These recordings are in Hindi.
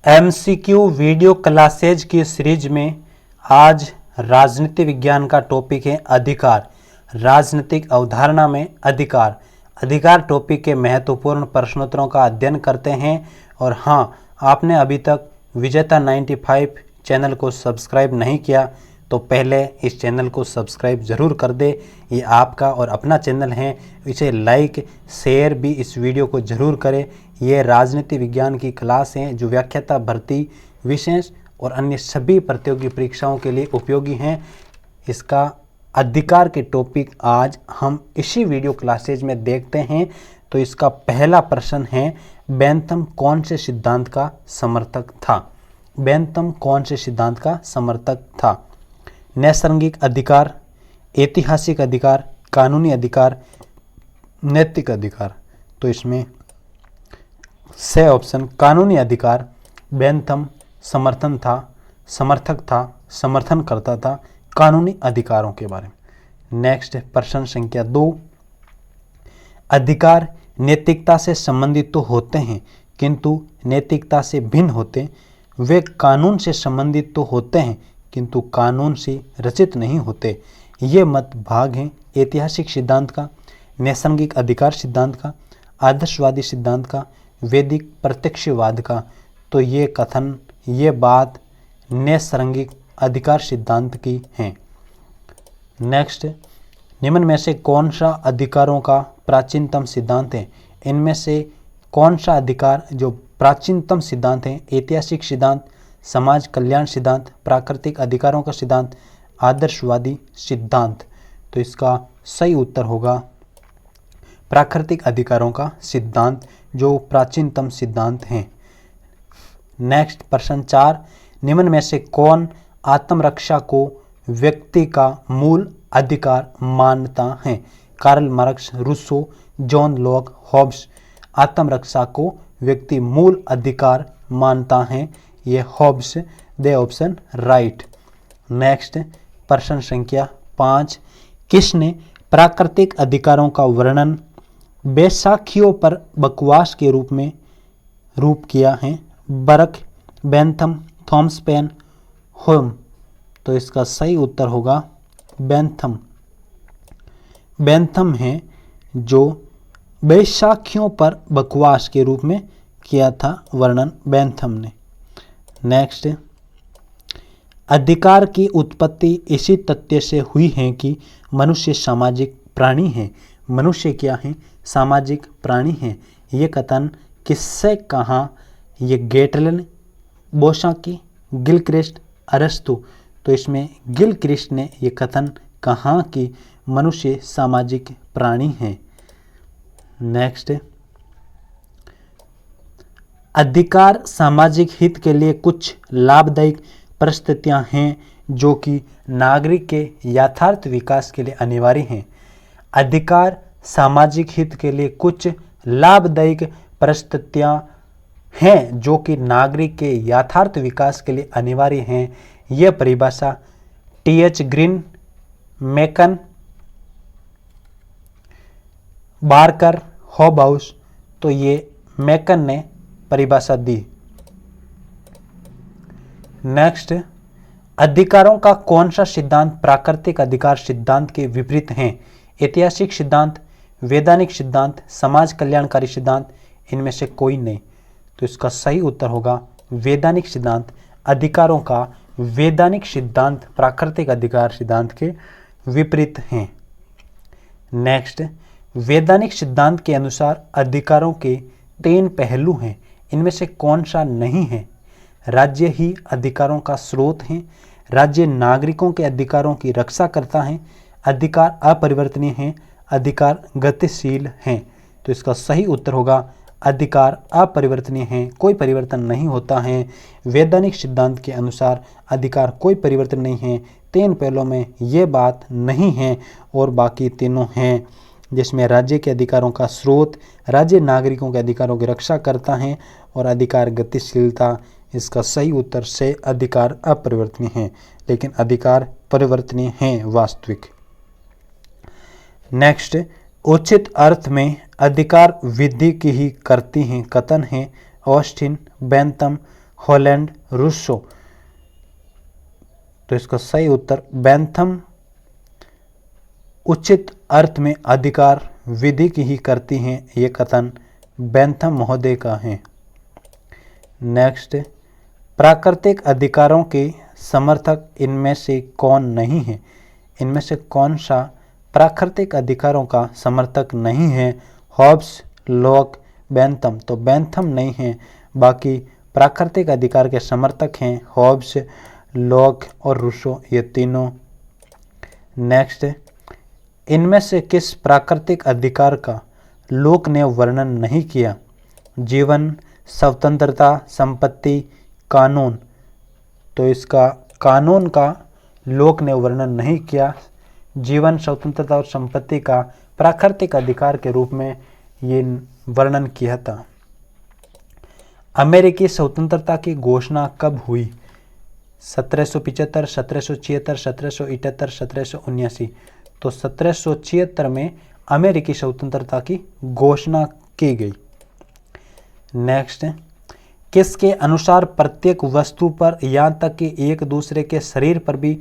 एमसीक्यू वीडियो क्लासेज की सीरीज में आज राजनीति विज्ञान का टॉपिक है अधिकार। राजनीतिक अवधारणा में अधिकार टॉपिक के महत्वपूर्ण प्रश्नोत्तरों का अध्ययन करते हैं। और हाँ, आपने अभी तक विजेता 95 चैनल को सब्सक्राइब नहीं किया तो पहले इस चैनल को सब्सक्राइब ज़रूर कर दे। ये आपका और अपना चैनल है, इसे लाइक शेयर भी इस वीडियो को ज़रूर करें। ये राजनीति विज्ञान की क्लास हैं जो व्याख्याता भर्ती, विशेष और अन्य सभी प्रतियोगी परीक्षाओं के लिए उपयोगी हैं। इसका अधिकार के टॉपिक आज हम इसी वीडियो क्लासेज में देखते हैं। तो इसका पहला प्रश्न है, बेंथम कौन से सिद्धांत का समर्थक था? बेंथम कौन से सिद्धांत का समर्थक था? नैसर्गिक अधिकार, ऐतिहासिक अधिकार, कानूनी अधिकार, नैतिक अधिकार। तो इसमें से ऑप्शन कानूनी अधिकार बेंथम समर्थक था, समर्थन करता था कानूनी अधिकारों के बारे में। नेक्स्ट प्रश्न संख्या 2, अधिकार नैतिकता से संबंधित तो होते हैं किंतु नैतिकता से भिन्न होते। वे कानून से संबंधित तो होते हैं किंतु कानून से रचित नहीं होते। ये मत भाग हैं ऐतिहासिक सिद्धांत का, नैसर्गिक अधिकार सिद्धांत का, आदर्शवादी सिद्धांत का, वैदिक प्रत्यक्षवाद का। तो ये बात नैसर्गिक अधिकार सिद्धांत की है। नेक्स्ट, निम्न में से कौन सा अधिकारों का प्राचीनतम सिद्धांत है? इनमें से कौन सा अधिकार जो प्राचीनतम सिद्धांत है? ऐतिहासिक सिद्धांत, समाज कल्याण सिद्धांत, प्राकृतिक अधिकारों का सिद्धांत, आदर्शवादी सिद्धांत। तो इसका सही उत्तर होगा प्राकृतिक अधिकारों का सिद्धांत, जो प्राचीनतम सिद्धांत हैं। नेक्स्ट प्रश्न 4, निम्न में से कौन आत्मरक्षा को व्यक्ति का मूल अधिकार मानता है? Karl Marx, Rousseau, John Locke, Hobbes. आत्मरक्षा को व्यक्ति मूल अधिकार मानता है, ये Hobbes. D option right. Next प्रश्न संख्या 5, किसने प्राकृतिक अधिकारों का वर्णन बैसाखियों पर बकवास के रूप किया है? Burke, Bentham, Thomas Paine, Hume. तो इसका सही उत्तर होगा बेंथम। बेंथम है जो बैसाखियों पर बकवास के रूप में किया था वर्णन बेंथम ने। नेक्स्ट, अधिकार की उत्पत्ति इसी तथ्य से हुई है कि मनुष्य सामाजिक प्राणी है। मनुष्य क्या है? सामाजिक प्राणी है। ये कथन किससे कहा? ये गेटलन, बोसाकी, गिलक्रिस्ट, अरस्तु। तो इसमें गिलक्रिस्ट ने ये कथन कहा कि मनुष्य सामाजिक प्राणी है। नेक्स्ट, अधिकार सामाजिक हित के लिए कुछ लाभदायक परिस्थितियां हैं जो कि नागरिक के यथार्थ विकास के लिए अनिवार्य हैं। अधिकार सामाजिक हित के लिए कुछ लाभदायक परिस्थितियां हैं जो कि नागरिक के यथार्थ विकास के लिए अनिवार्य हैं। यह परिभाषा टी.एच. ग्रीन, मेकन, बार्कर, हॉबाउस। तो ये मेकन ने परिभाषा दी। नेक्स्ट, अधिकारों का कौन सा सिद्धांत प्राकृतिक अधिकार सिद्धांत के विपरीत है? ऐतिहासिक सिद्धांत, वैधानिक सिद्धांत, समाज कल्याणकारी सिद्धांत। इनमें से कोई नहीं। तो इसका सही उत्तर होगा वैधानिक सिद्धांत। अधिकारों का वैधानिक सिद्धांत प्राकृतिक अधिकार सिद्धांत के विपरीत हैं। नेक्स्ट, वैधानिक सिद्धांत के अनुसार अधिकारों के 3 पहलू हैं। इनमें से कौन सा नहीं है? राज्य ही अधिकारों का स्रोत है। राज्य नागरिकों के अधिकारों की रक्षा करता है। अधिकार अपरिवर्तनीय हैं। अधिकार गतिशील हैं। तो इसका सही उत्तर होगा अधिकार अपरिवर्तनीय हैं, कोई परिवर्तन नहीं होता है। वैधानिक सिद्धांत के अनुसार अधिकार कोई परिवर्तन नहीं है। 3 पहलुओं में ये बात नहीं है और बाकी तीनों हैं, जिसमें राज्य के अधिकारों का स्रोत, राज्य नागरिकों के अधिकारों की रक्षा करता है और अधिकार गतिशीलता। इसका सही उत्तर से अधिकार अपरिवर्तनीय हैं, लेकिन अधिकार परिवर्तनीय हैं वास्तविक। नेक्स्ट, उचित अर्थ में अधिकार विधि की ही करती हैं कथन है ऑस्टिन, बेंथम, हॉलैंड, रूसो। तो इसका सही उत्तर बेंथम उचित अर्थ में अधिकार विधि की ही करती हैं, ये कथन बेंथम महोदय का है। नेक्स्ट, प्राकृतिक अधिकारों के समर्थक इनमें से कौन नहीं है? इनमें से कौन सा प्राकृतिक अधिकारों का समर्थक नहीं है? Hobbes, Locke, Bentham. तो बेंथम नहीं है, बाकी प्राकृतिक अधिकार के समर्थक हैं हॉब्स, लॉक और रूसो, ये तीनों। नेक्स्ट, इनमें से किस प्राकृतिक अधिकार का लोक ने वर्णन नहीं किया? जीवन, स्वतंत्रता, संपत्ति, कानून। तो इसका कानून का लोक ने वर्णन नहीं किया। जीवन, स्वतंत्रता और संपत्ति का प्राकृतिक अधिकार के रूप में ये वर्णन किया था। अमेरिकी स्वतंत्रता की घोषणा कब हुई? 1775, 1776, 1778, 1779। तो 1776 में अमेरिकी स्वतंत्रता की घोषणा की गई। नेक्स्ट, किसके अनुसार प्रत्येक वस्तु पर यहाँ तक कि एक दूसरे के शरीर पर भी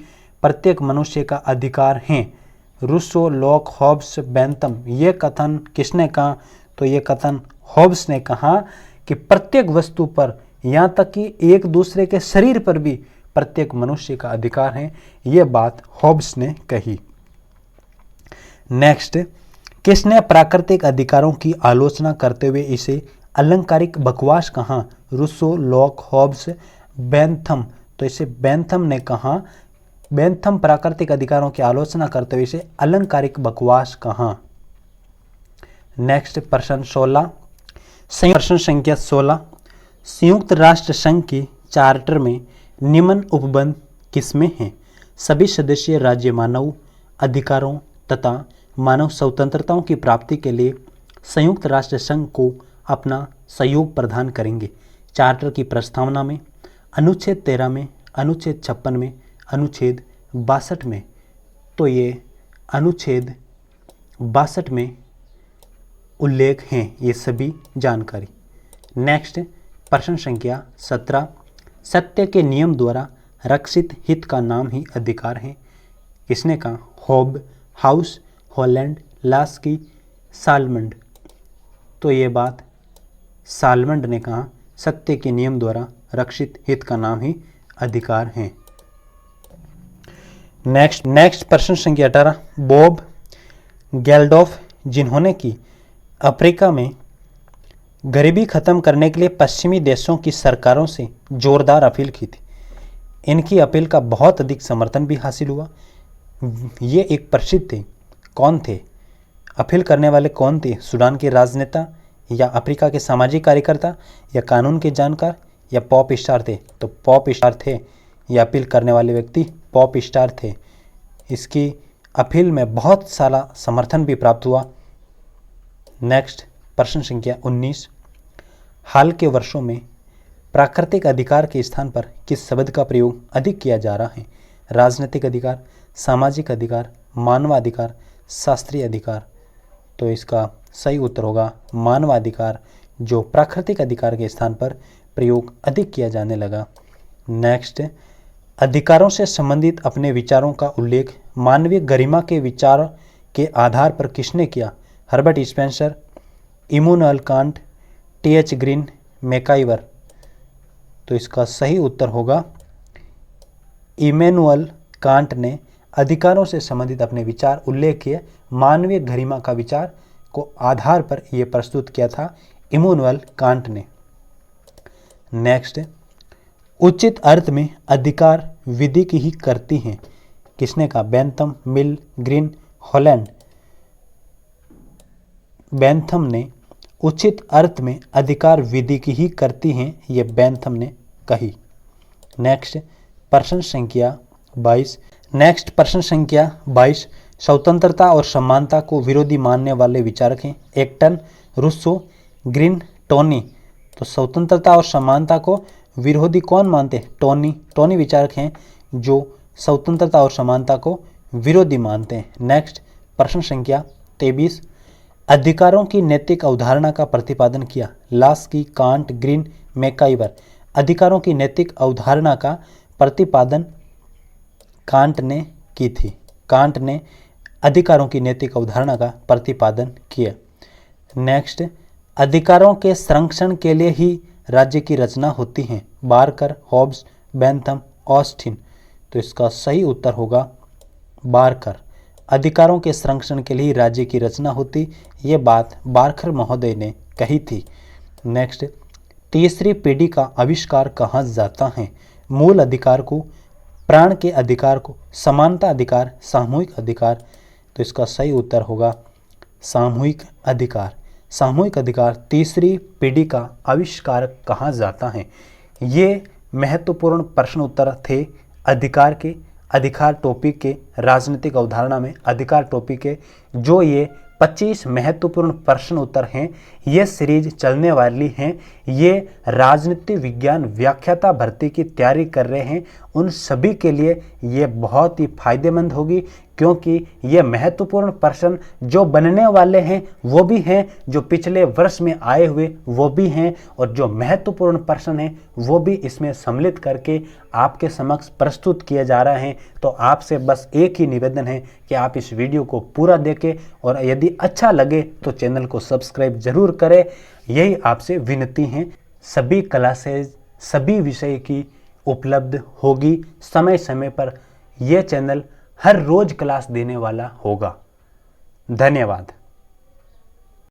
प्रत्येक मनुष्य का अधिकार है? Rousseau, Locke, Hobbes, Bentham. ये कथन किसने कहा? तो ये कथन हॉब्स ने कहा कि प्रत्येक वस्तु पर यहाँ तक कि एक दूसरे के शरीर पर भी प्रत्येक मनुष्य का अधिकार है, ये बात हॉब्स ने कही। नेक्स्ट, किसने प्राकृतिक अधिकारों की आलोचना करते हुए इसे अलंकारिक बकवास कहा? Rousseau, Locke, Hobbes, Bentham. तो इसे बेंथम ने कहा। बेंथम प्राकृतिक अधिकारों की आलोचना करते हुए इसे अलंकारिक बकवास कहा। नेक्स्ट, प्रश्न 16, प्रश्न संख्या 16, संयुक्त राष्ट्र संघ के चार्टर में निम्न उपबंध किसमें हैं? सभी सदस्य राज्य मानव अधिकारों तथा मानव स्वतंत्रताओं की प्राप्ति के लिए संयुक्त राष्ट्र संघ को अपना सहयोग प्रदान करेंगे। चार्टर की प्रस्तावना में अनुच्छेद 13 में, अनुच्छेद 56 में, अनुच्छेद 62 में। तो ये अनुच्छेद 62 में उल्लेख हैं ये सभी जानकारी। नेक्स्ट, प्रश्न संख्या 17, सत्य के नियम द्वारा रक्षित हित का नाम ही अधिकार है? किसने कहा? Hobhouse, Holland, Laski, Salmond. तो ये बात सालमंड ने कहा, सत्य के नियम द्वारा रक्षित हित का नाम ही अधिकार है। नेक्स्ट प्रश्न संख्या 18, बॉब गेल्डोफ, जिन्होंने कि अफ्रीका में गरीबी खत्म करने के लिए पश्चिमी देशों की सरकारों से जोरदार अपील की थी, इनकी अपील का बहुत अधिक समर्थन भी हासिल हुआ। ये एक प्रसिद्ध थे। कौन थे अपील करने वाले? कौन थे? सूडान के राजनेता या अफ्रीका के सामाजिक कार्यकर्ता या कानून के जानकार या पॉप स्टार थे? तो पॉप स्टार थे। ये अपील करने वाले व्यक्ति पॉप स्टार थे। इसकी अपील में बहुत सारा समर्थन भी प्राप्त हुआ। नेक्स्ट, प्रश्न संख्या 19, हाल के वर्षों में प्राकृतिक अधिकार के स्थान पर किस शब्द का प्रयोग अधिक किया जा रहा है? राजनीतिक अधिकार, सामाजिक अधिकार, मानवाधिकार, शास्त्रीय अधिकार। तो इसका सही उत्तर होगा मानवाधिकार, जो प्राकृतिक अधिकार के स्थान पर प्रयोग अधिक किया जाने लगा। नेक्स्ट, अधिकारों से संबंधित अपने विचारों का उल्लेख मानवीय गरिमा के विचार के आधार पर किसने किया? Herbert Spencer, Immanuel Kant, TH. Green, MacIver. तो इसका सही उत्तर होगा इमैनुअल कांट ने अधिकारों से संबंधित अपने विचार उल्लेख किए, मानवीय गरिमा का विचार को आधार पर यह प्रस्तुत किया था इमैनुअल कांट ने। नेक्स्ट, उचित अर्थ में अधिकार विधि की ही करती हैं? किसने कहा? बेंथम, मिल, ग्रीन, हॉलैंड। बेंथम ने उचित अर्थ में अधिकार विधि की ही करती हैं, ये बेंथम ने कही। नेक्स्ट, प्रश्न संख्या 22, स्वतंत्रता और समानता को विरोधी मानने वाले विचारक हैं? Acton, Rousseau, Green, Tawney. तो स्वतंत्रता और समानता को विरोधी कौन मानते हैं? टोनी विचारक हैं जो स्वतंत्रता और समानता को विरोधी मानते हैं। नेक्स्ट, प्रश्न संख्या 23, अधिकारों की नैतिक अवधारणा का प्रतिपादन किया? Laski, can't, green, MacIver. अधिकारों की नैतिक अवधारणा का प्रतिपादन कांट ने की थी। कांट ने अधिकारों की नैतिक अवधारणा का प्रतिपादन किया। नेक्स्ट, अधिकारों के संरक्षण के लिए ही राज्य की रचना होती है। Barker, Hobbes, Bentham, Austin. तो इसका सही उत्तर होगा बारकर। अधिकारों के संरक्षण के लिए राज्य की रचना होती, ये बात बारकर महोदय ने कही थी। नेक्स्ट, तीसरी पीढ़ी का आविष्कार कहा जाता है। मूल अधिकार को, प्राण के अधिकार को, समानता अधिकार, सामूहिक अधिकार। तो इसका सही उत्तर होगा सामूहिक अधिकार। सामूहिक अधिकार तीसरी पीढ़ी का आविष्कार कहा जाता है। ये महत्वपूर्ण प्रश्न उत्तर थे अधिकार के, अधिकार टॉपिक के, राजनीतिक अवधारणा में अधिकार टॉपिक के। जो ये 25 महत्वपूर्ण प्रश्न उत्तर हैं, ये सीरीज चलने वाली हैं। ये राजनीति विज्ञान व्याख्याता भर्ती की तैयारी कर रहे हैं, उन सभी के लिए ये बहुत ही फायदेमंद होगी, क्योंकि ये महत्वपूर्ण प्रश्न जो बनने वाले हैं वो भी हैं, जो पिछले वर्ष में आए हुए वो भी हैं, और जो महत्वपूर्ण प्रश्न हैं वो भी इसमें सम्मिलित करके आपके समक्ष प्रस्तुत किए जा रहे हैं। तो आपसे बस एक ही निवेदन है कि आप इस वीडियो को पूरा देखें, और यदि अच्छा लगे तो चैनल को सब्सक्राइब जरूर करें। यही आपसे विनती है। सभी क्लासेज, सभी विषय की उपलब्ध होगी समय समय पर। यह चैनल हर रोज क्लास देने वाला होगा। धन्यवाद।